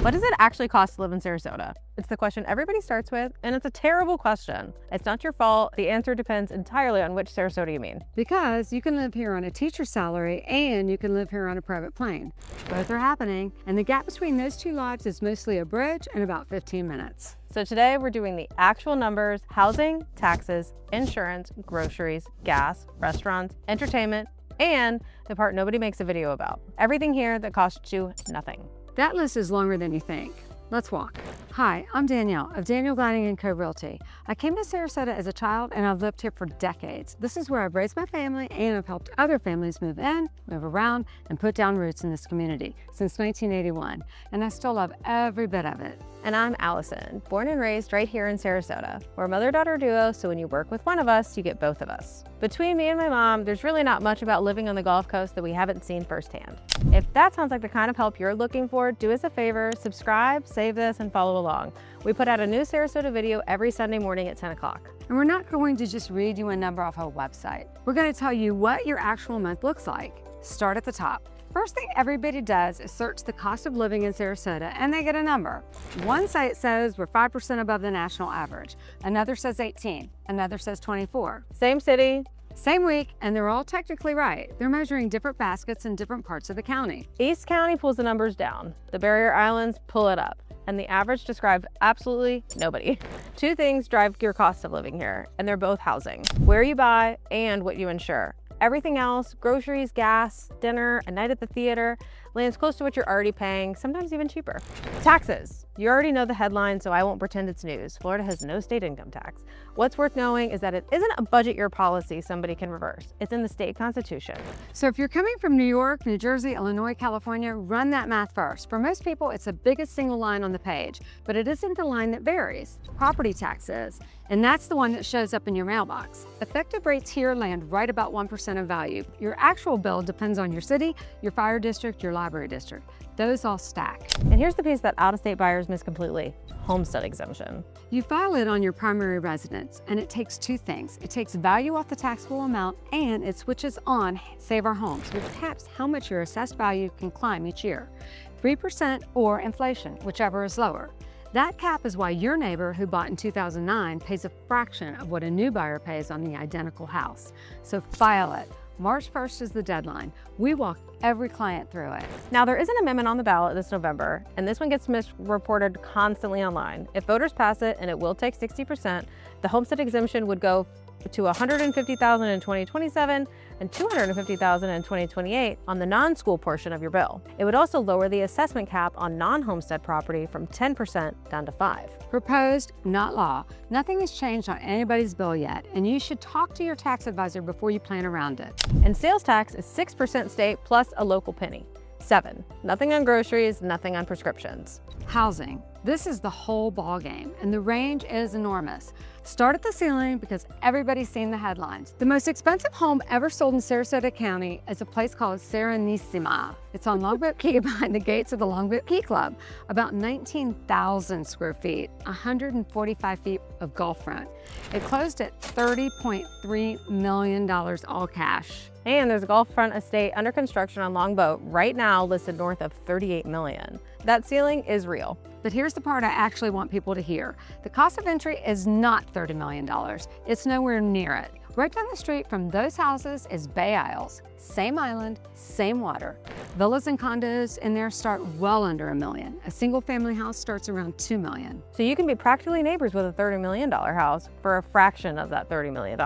What does it actually cost to live in Sarasota? It's the question everybody starts with, and it's a terrible question. It's not your fault. The answer depends entirely on which Sarasota you mean. Because you can live here on a teacher salary and you can live here on a private plane. Both are happening, and the gap between those two lots is mostly a bridge and about 15 minutes. So today we're doing the actual numbers: housing, taxes, insurance, groceries, gas, restaurants, entertainment, and the part nobody makes a video about. Everything here that costs you nothing. That list is longer than you think. Let's walk. Hi, I'm Danielle of Danielle Gliding & Co. Realty. I came to Sarasota as a child and I've lived here for decades. This is where I've raised my family and I've helped other families move in, move around, and put down roots in this community since 1981. And I still love every bit of it. And I'm Allison, born and raised right here in Sarasota. We're a mother-daughter duo, so when you work with one of us, you get both of us. Between me and my mom, there's really not much about living on the Gulf Coast that we haven't seen firsthand. If that sounds like the kind of help you're looking for, do us a favor, subscribe, save this, and follow along. We put out a new Sarasota video every Sunday morning at 10 o'clock. And we're not going to just read you a number off a website. We're going to tell you what your actual month looks like. Start at the top. First thing everybody does is search the cost of living in Sarasota and they get a number. One site says we're 5% above the national average. Another says 18. Another says 24. Same city, same week, and they're all technically right. They're measuring different baskets in different parts of the county. East County pulls the numbers down. The barrier islands pull it up. And the average describes absolutely nobody. Two things drive your cost of living here, and they're both housing: where you buy and what you insure. Everything else, groceries, gas, dinner, a night at the theater, lands close to what you're already paying, sometimes even cheaper. Taxes. You already know the headline, so I won't pretend it's news. Florida has no state income tax. What's worth knowing is that it isn't a budget year policy somebody can reverse. It's in the state constitution. So if you're coming from New York, New Jersey, Illinois, California, run that math first. For most people, it's the biggest single line on the page, but it isn't the line that varies. Property taxes, and that's the one that shows up in your mailbox. Effective rates here land right about 1% of value. Your actual bill depends on your city, your fire district, your library district. Those all stack. And here's the piece that out-of-state buyers miss completely: Homestead exemption. You file it on your primary residence, and it takes two things. It takes value off the taxable amount, and it switches on Save Our Homes, which caps how much your assessed value can climb each year. 3% or inflation, whichever is lower. That cap is why your neighbor who bought in 2009 pays a fraction of what a new buyer pays on the identical house. So file it. March 1st is the deadline. We walk every client through it. Now, there is an amendment on the ballot this November, and this one gets misreported constantly online. If voters pass it, and it will take 60%, the homestead exemption would go to $150,000 in 2027 and $250,000 in 2028 on the non-school portion of your bill. It would also lower the assessment cap on non-homestead property from 10% down to 5%. Proposed, not law. Nothing has changed on anybody's bill yet, and you should talk to your tax advisor before you plan around it. And sales tax is 6% state plus a local penny. 7. Nothing on groceries, nothing on prescriptions. Housing. This is the whole ball game, and the range is enormous. Start at the ceiling because everybody's seen the headlines. The most expensive home ever sold in Sarasota County is a place called Serenissima. It's on Longboat Key behind the gates of the Longboat Key Club. About 19,000 square feet, 145 feet of Gulf front. It closed at $30.3 million all cash. And there's a Gulf front estate under construction on Longboat right now listed north of $38 million. That ceiling is real. But here's the part I actually want people to hear. The cost of entry is not $30 million. It's nowhere near it. Right down the street from those houses is Bay Isles. Same island, same water. Villas and condos in there start well under $1 million. A single family house starts around $2 million. So you can be practically neighbors with a $30 million house for a fraction of that $30 million.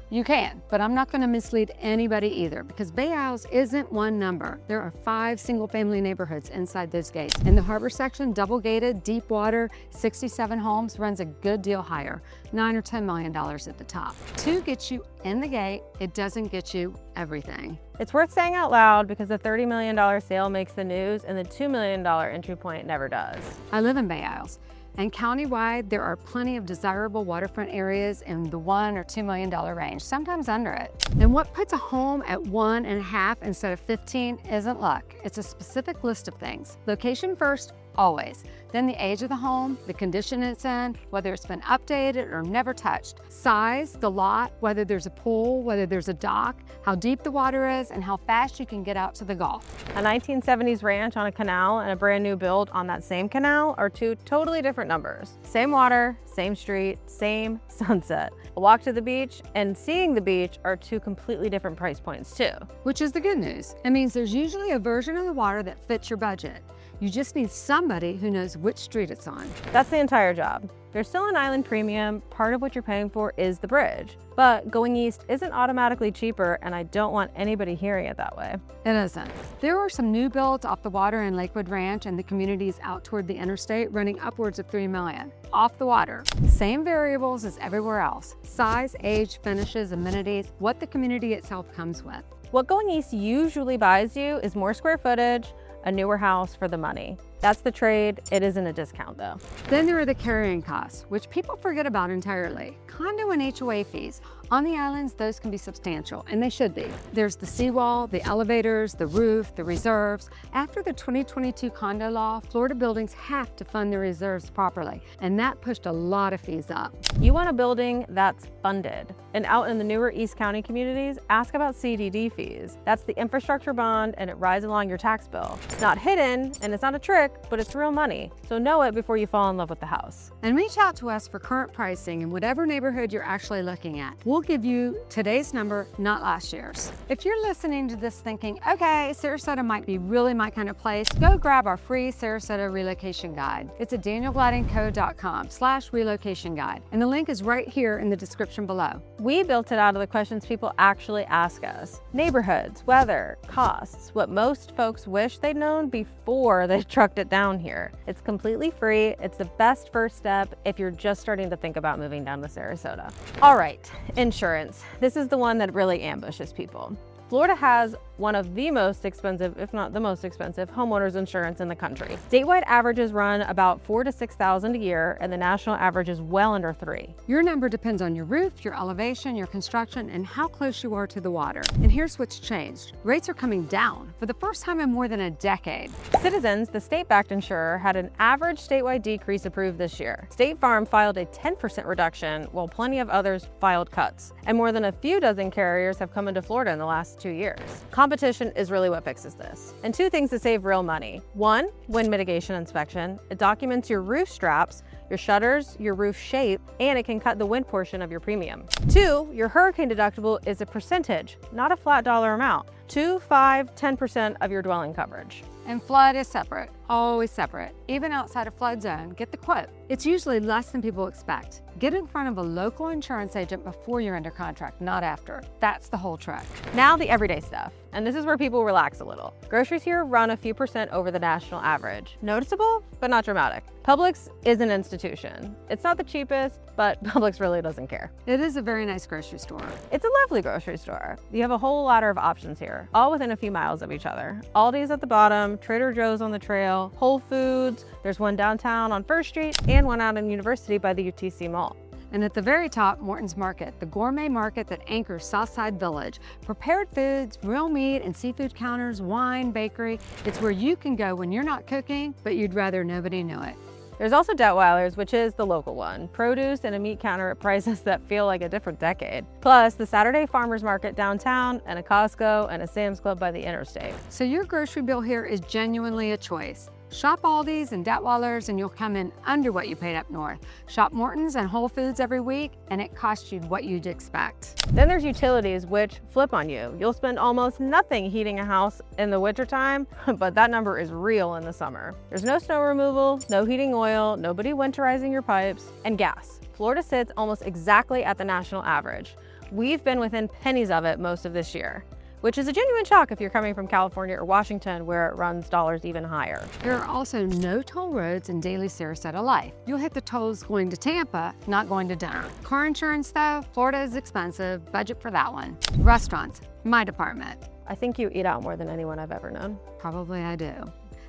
You can, but I'm not going to mislead anybody either because Bay Isles isn't one number. There are 5 single family neighborhoods inside those gates. In the harbor section, double gated, deep water, 67 homes runs a good deal higher, $9 or $10 million at the top. 2 gets you in the gate, it doesn't get you everything. It's worth saying out loud because the $30 million sale makes the news and the $2 million entry point never does. I live in Bay Isles, and countywide there are plenty of desirable waterfront areas in the $1 or $2 million range, sometimes under it. And what puts a home at 1.5 instead of 15 isn't luck. It's a specific list of things. Location first, always. Then the age of the home, the condition it's in, whether it's been updated or never touched. Size, the lot, whether there's a pool, whether there's a dock, how deep the water is, and how fast you can get out to the Gulf. A 1970s ranch on a canal and a brand new build on that same canal are two totally different numbers. Same water, same street, same sunset. A walk to the beach and seeing the beach are two completely different price points too. Which is the good news. It means there's usually a version of the water that fits your budget. You just need somebody who knows which street it's on. That's the entire job. There's still an island premium. Part of what you're paying for is the bridge. But going east isn't automatically cheaper, and I don't want anybody hearing it that way. It isn't. There are some new builds off the water in Lakewood Ranch and the communities out toward the interstate running upwards of $3 million. Off the water. Same variables as everywhere else. Size, age, finishes, amenities, what the community itself comes with. What going east usually buys you is more square footage, a newer house for the money. That's the trade. It isn't a discount though. Then there are the carrying costs, which people forget about entirely. Condo and HOA fees. On the islands, those can be substantial, and they should be. There's the seawall, the elevators, the roof, the reserves. After the 2022 condo law, Florida buildings have to fund their reserves properly, and that pushed a lot of fees up. You want a building that's funded. And out in the newer East County communities, ask about CDD fees. That's the infrastructure bond, and it rides along your tax bill. It's not hidden, and it's not a trick, but it's real money. So know it before you fall in love with the house. And reach out to us for current pricing in whatever neighborhood you're actually looking at. We'll give you today's number, not last year's. If you're listening to this thinking, okay, Sarasota might be really my kind of place, go grab our free Sarasota relocation guide. It's at daniellegladingco.com/relocation guide. And the link is right here in the description below. We built it out of the questions people actually ask us. Neighborhoods, weather, costs, what most folks wish they'd known before they trucked it down here. It's completely free. It's the best first step if you're just starting to think about moving down to Sarasota. All right, insurance. This is the one that really ambushes people. Florida has one of the most expensive, if not the most expensive, homeowners insurance in the country. Statewide averages run about $4,000 to $6,000 a year, and the national average is well under $3,000. Your number depends on your roof, your elevation, your construction, and how close you are to the water. And here's what's changed. Rates are coming down for the first time in more than a decade. Citizens, the state-backed insurer, had an average statewide decrease approved this year. State Farm filed a 10% reduction, while plenty of others filed cuts. And more than a few dozen carriers have come into Florida in the last 2 years. Competition is really what fixes this. And two things to save real money. One, wind mitigation inspection. It documents your roof straps, your shutters, your roof shape, and it can cut the wind portion of your premium. Two, your hurricane deductible is a percentage, not a flat dollar amount. 2, 5, 10% of your dwelling coverage. And flood is separate, always separate. Even outside a flood zone, get the quote. It's usually less than people expect. Get in front of a local insurance agent before you're under contract, not after. That's the whole trick. Now the everyday stuff, and this is where people relax a little. Groceries here run a few percent over the national average. Noticeable, but not dramatic. Publix is an institution. It's not the cheapest, but Publix really doesn't care. It is a very nice grocery store. It's a lovely grocery store. You have a whole ladder of options here, all within a few miles of each other. Aldi's at the bottom, Trader Joe's on the trail, Whole Foods, there's one downtown on First Street, and one out in University by the UTC Mall. And at the very top, Morton's Market, the gourmet market that anchors Southside Village. Prepared foods, real meat and seafood counters, wine, bakery. It's where you can go when you're not cooking, but you'd rather nobody knew it. There's also Detweiler's, which is the local one. Produce and a meat counter at prices that feel like a different decade. Plus the Saturday farmers market downtown and a Costco and a Sam's Club by the interstate. So your grocery bill here is genuinely a choice. Shop Aldi's and Detweiler's and you'll come in under what you paid up north. Shop Morton's and Whole Foods every week and it costs you what you'd expect. Then there's utilities, which flip on you. You'll spend almost nothing heating a house in the wintertime, but that number is real in the summer. There's no snow removal, no heating oil, nobody winterizing your pipes, and gas. Florida sits almost exactly at the national average. We've been within pennies of it most of this year, which is a genuine shock if you're coming from California or Washington, where it runs dollars even higher. There are also no toll roads in daily Sarasota life. You'll hit the tolls going to Tampa, not going to dinner. Car insurance though, Florida is expensive, budget for that one. Restaurants, my department. I think you eat out more than anyone I've ever known. Probably I do.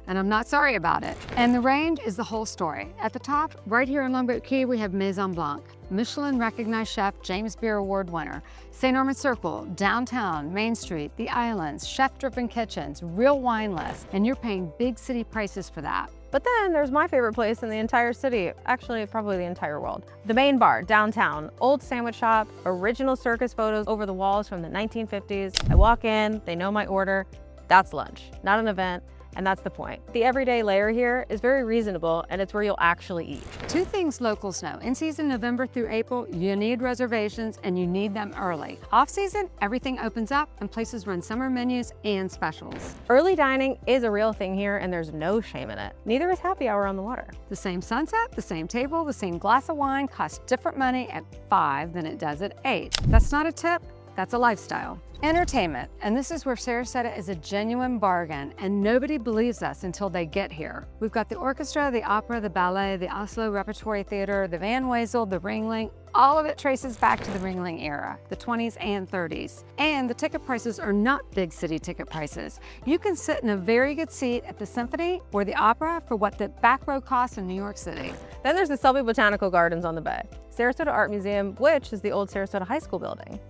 And I'm not sorry about it. And the range is the whole story. At the top, right here in Longboat Key, we have Maison Blanche, Michelin-recognized chef, James Beard Award winner. St. Armand Circle, downtown, Main Street, the islands, chef-driven kitchens, real wine lists, and you're paying big city prices for that. But then there's my favorite place in the entire city, actually probably the entire world. The Main Bar, downtown, old sandwich shop, original circus photos over the walls from the 1950s. I walk in, they know my order. That's lunch, not an event. And that's the point. The everyday layer here is very reasonable, and it's where you'll actually eat. Two things locals know. In season, November through April, you need reservations and you need them early. Off season, everything opens up and places run summer menus and specials. Early dining is a real thing here, and there's no shame in it. Neither is happy hour on the water. The same sunset, the same table, the same glass of wine costs different money at 5 than it does at 8. That's not a tip, that's a lifestyle. Entertainment, and this is where Sarasota is a genuine bargain, and nobody believes us until they get here. We've got the orchestra, the opera, the ballet, the Oslo Repertory Theater, the Van Wezel, the Ringling. All of it traces back to the Ringling era, the 20s and 30s. And the ticket prices are not big city ticket prices. You can sit in a very good seat at the Symphony or the Opera for what the back row costs in New York City. Then there's the Selby Botanical Gardens on the bay, Sarasota Art Museum, which is the old Sarasota High School building,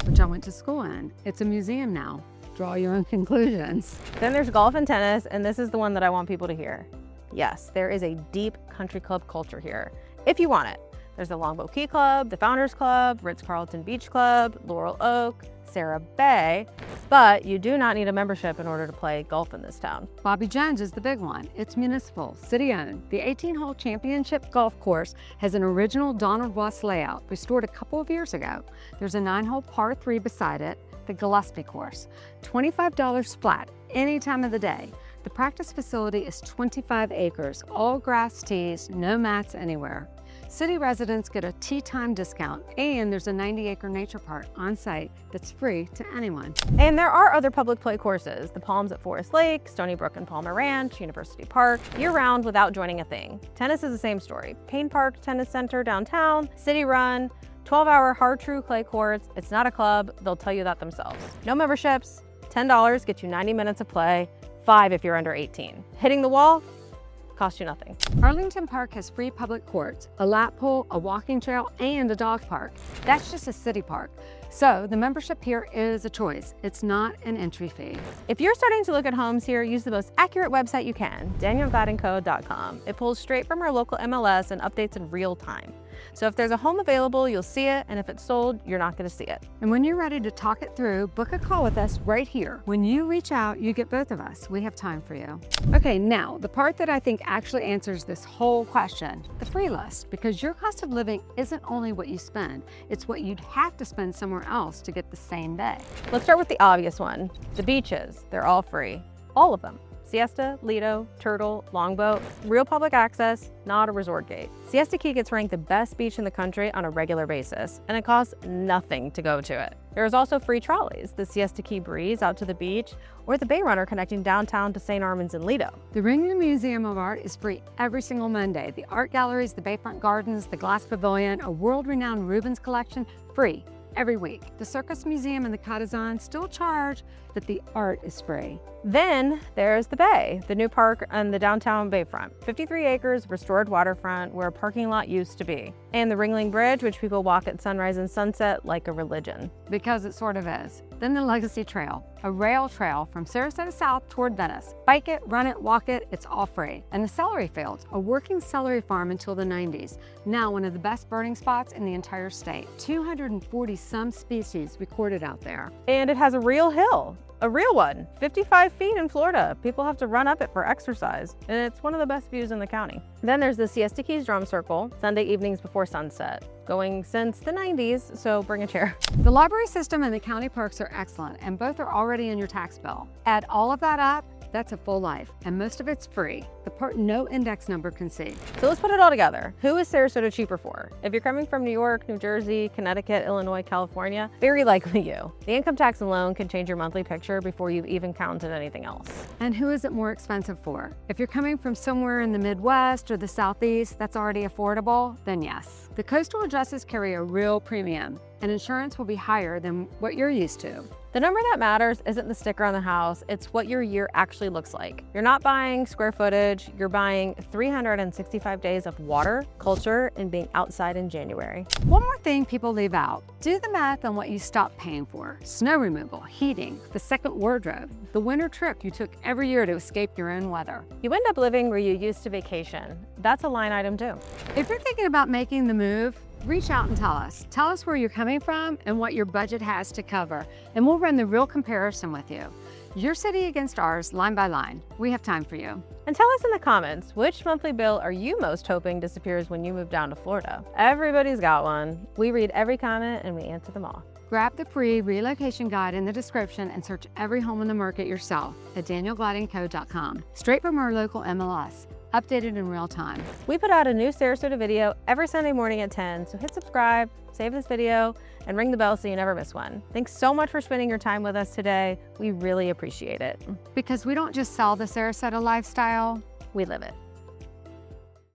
which I went to school in. It's a museum now. Draw your own conclusions. Then there's golf and tennis, and this is the one that I want people to hear. Yes, there is a deep country club culture here, if you want it. There's the Longboat Key Club, the Founders Club, Ritz-Carlton Beach Club, Laurel Oak, Sarah Bay, but you do not need a membership in order to play golf in this town. Bobby Jones is the big one. It's municipal, city-owned. The 18-hole championship golf course has an original Donald Ross layout, restored a couple of years ago. There's a 9-hole par 3 beside it, the Gillespie course. $25 flat, any time of the day. The practice facility is 25 acres, all grass tees, no mats anywhere. City residents get a tee time discount, and there's a 90-acre nature park on site that's free to anyone. And there are other public play courses, the Palms at Forest Lake, Stony Brook and Palmer Ranch, University Park, year-round without joining a thing. Tennis is the same story. Payne Park Tennis Center downtown, city run, 12-hour hard true clay courts. It's not a club, they'll tell you that themselves. No memberships, $10 gets you 90 minutes of play, $5 if you're under 18. Hitting the wall, costs you nothing. Arlington Park has free public courts, a lap pool, a walking trail, and a dog park. That's just a city park. So the membership here is a choice. It's not an entry fee. If you're starting to look at homes here, use the most accurate website you can, daniellegadandco.com. It pulls straight from our local MLS and updates in real time. So if there's a home available, you'll see it, and if it's sold, you're not gonna see it. And when you're ready to talk it through, book a call with us right here. When you reach out, you get both of us. We have time for you. Okay, now, the part that I think actually answers this whole question, the free list, because your cost of living isn't only what you spend, it's what you'd have to spend somewhere else to get the same bay. Let's start with the obvious one, the beaches. They're all free, all of them. Siesta, Lido, Turtle, Longboat, real public access, not a resort gate. Siesta Key gets ranked the best beach in the country on a regular basis, and it costs nothing to go to it. There's also free trolleys, the Siesta Key Breeze out to the beach, or the Bay Runner connecting downtown to St. Armands and Lido. The Ringling Museum of Art is free every single Monday. The art galleries, the Bayfront Gardens, the Glass Pavilion, a world-renowned Rubens collection, free every week. The Circus Museum and the Cottazon still charge, but the art is free. Then there's the Bay, the new park on the downtown Bayfront. 53 acres, restored waterfront where a parking lot used to be. And the Ringling Bridge, which people walk at sunrise and sunset like a religion. Because it sort of is. Then the Legacy Trail, a rail trail from Sarasota South toward Venice. Bike it, run it, walk it, it's all free. And the Celery Fields, a working celery farm until the 90s. Now one of the best birding spots in the entire state. 240 some species recorded out there. And it has a real hill. A real one, 55 feet in Florida. People have to run up it for exercise, and it's one of the best views in the county. Then there's the Siesta Keys Drum Circle, Sunday evenings before sunset. Going since the 90s, so bring a chair. The library system and the county parks are excellent, and both are already in your tax bill. Add all of that up, that's a full life, and most of it's free. The part no index number can see. So let's put it all together. Who is Sarasota cheaper for? If you're coming from New York, New Jersey, Connecticut, Illinois, California, very likely you. The income tax alone can change your monthly picture before you've even counted anything else. And who is it more expensive for? If you're coming from somewhere in the Midwest or the Southeast that's already affordable, then yes. The coastal addresses carry a real premium, and insurance will be higher than what you're used to. The number that matters isn't the sticker on the house, it's what your year actually looks like. You're not buying square footage, you're buying 365 days of water, culture, and being outside in January. One more thing people leave out. Do the math on what you stopped paying for. Snow removal, heating, the second wardrobe, the winter trip you took every year to escape your own weather. You end up living where you used to vacation. That's a line item too. If you're thinking about making the move, reach out and tell us. Tell us where you're coming from and what your budget has to cover, and we'll run the real comparison with you. Your city against ours, line by line. We have time for you. And tell us in the comments, which monthly bill are you most hoping disappears when you move down to Florida? Everybody's got one. We read every comment and we answer them all. Grab the free relocation guide in the description and search every home in the market yourself at danielleglidingco.com. Straight from our local MLS. Updated in real time. We put out a new Sarasota video every Sunday morning at 10, so hit subscribe, save this video, and ring the bell so you never miss one. Thanks so much for spending your time with us today. We really appreciate it. Because we don't just sell the Sarasota lifestyle, We live it.